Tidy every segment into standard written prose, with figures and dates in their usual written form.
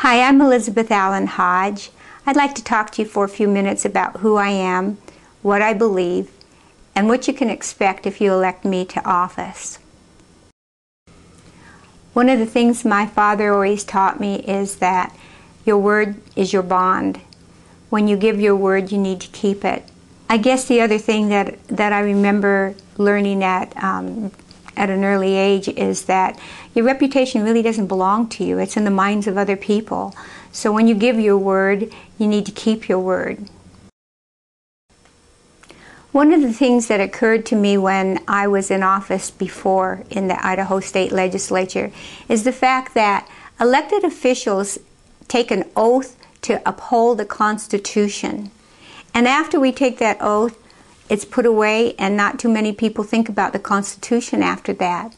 Hi, I'm Elizabeth Allan Hodge. I'd like to talk to you for a few minutes about who I am, what I believe, and what you can expect if you elect me to office. One of the things my father always taught me is that your word is your bond. When you give your word, you need to keep it. I guess the other thing that I remember learning at an early age is that your reputation really doesn't belong to you. It's in the minds of other people. So when you give your word, you need to keep your word. One of the things that occurred to me when I was in office before in the Idaho State Legislature is the fact that elected officials take an oath to uphold the Constitution. And after we take that oath, it's put away, and not too many people think about the Constitution after that.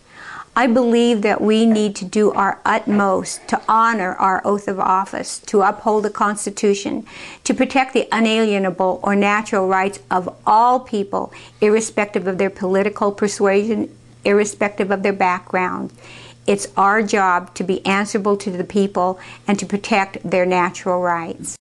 I believe that we need to do our utmost to honor our oath of office, to uphold the Constitution, to protect the unalienable or natural rights of all people, irrespective of their political persuasion, irrespective of their background. It's our job to be answerable to the people and to protect their natural rights.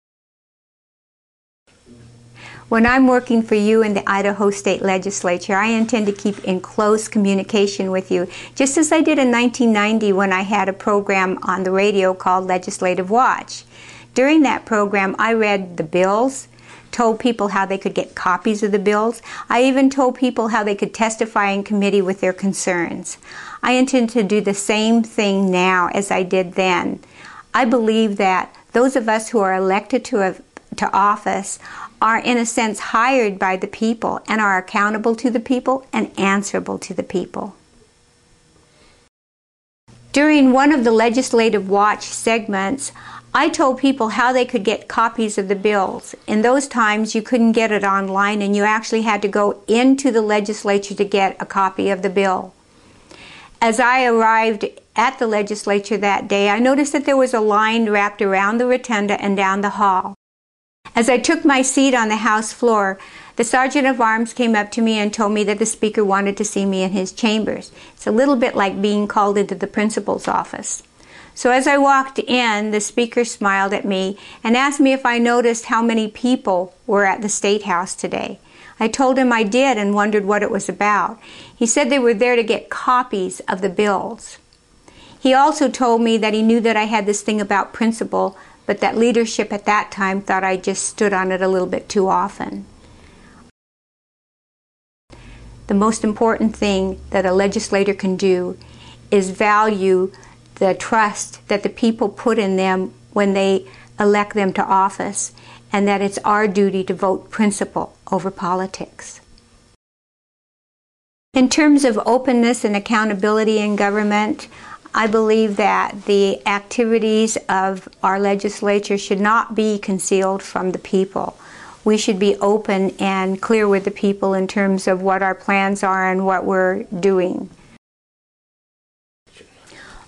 When I'm working for you in the Idaho State Legislature, I intend to keep in close communication with you, just as I did in 1990 when I had a program on the radio called Legislative Watch. During that program, I read the bills, told people how they could get copies of the bills. I even told people how they could testify in committee with their concerns. I intend to do the same thing now as I did then. I believe that those of us who are elected to office are in a sense hired by the people and are accountable to the people and answerable to the people. During one of the Legislative Watch segments, I told people how they could get copies of the bills. In those times, you couldn't get it online, and you actually had to go into the legislature to get a copy of the bill. As I arrived at the legislature that day, I noticed that there was a line wrapped around the rotunda and down the hall. As I took my seat on the House floor, the Sergeant of Arms came up to me and told me that the Speaker wanted to see me in his chambers. It's a little bit like being called into the principal's office. So as I walked in, the Speaker smiled at me and asked me if I noticed how many people were at the State House today. I told him I did and wondered what it was about. He said they were there to get copies of the bills. He also told me that he knew that I had this thing about principle, but that leadership at that time thought I just stood on it a little bit too often. The most important thing that a legislator can do is value the trust that the people put in them when they elect them to office, and that it's our duty to vote principle over politics. In terms of openness and accountability in government, I believe that the activities of our legislature should not be concealed from the people. We should be open and clear with the people in terms of what our plans are and what we're doing.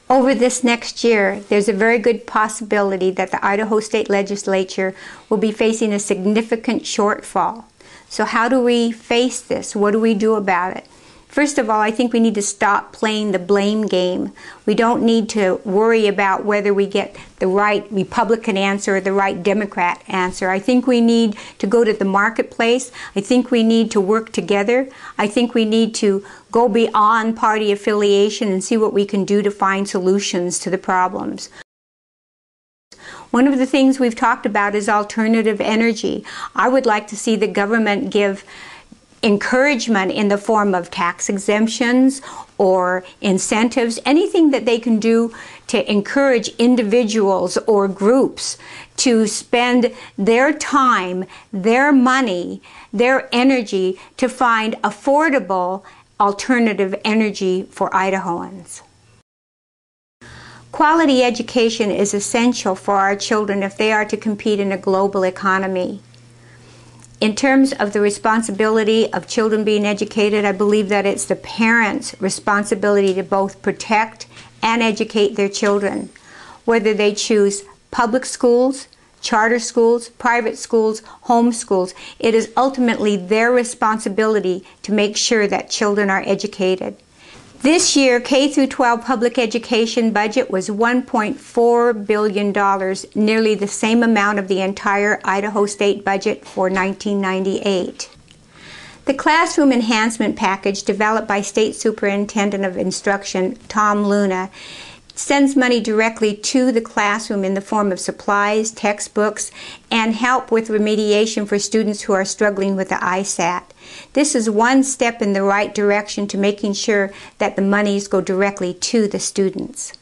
Over this next year, there's a very good possibility that the Idaho State Legislature will be facing a significant shortfall. So how do we face this? What do we do about it? First of all, I think we need to stop playing the blame game. We don't need to worry about whether we get the right Republican answer or the right Democrat answer. I think we need to go to the marketplace. I think we need to work together. I think we need to go beyond party affiliation and see what we can do to find solutions to the problems. One of the things we've talked about is alternative energy. I would like to see the government give encouragement in the form of tax exemptions or incentives, anything that they can do to encourage individuals or groups to spend their time, their money, their energy to find affordable alternative energy for Idahoans. Quality education is essential for our children if they are to compete in a global economy. In terms of the responsibility of children being educated, I believe that it's the parents' responsibility to both protect and educate their children, whether they choose public schools, charter schools, private schools, home schools. It is ultimately their responsibility to make sure that children are educated. This year, K-12 public education budget was $1.4 billion, nearly the same amount of the entire Idaho state budget for 1998. The classroom enhancement package developed by State Superintendent of Instruction Tom Luna sends money directly to the classroom in the form of supplies, textbooks, and help with remediation for students who are struggling with the ISAT. This is one step in the right direction to making sure that the monies go directly to the students.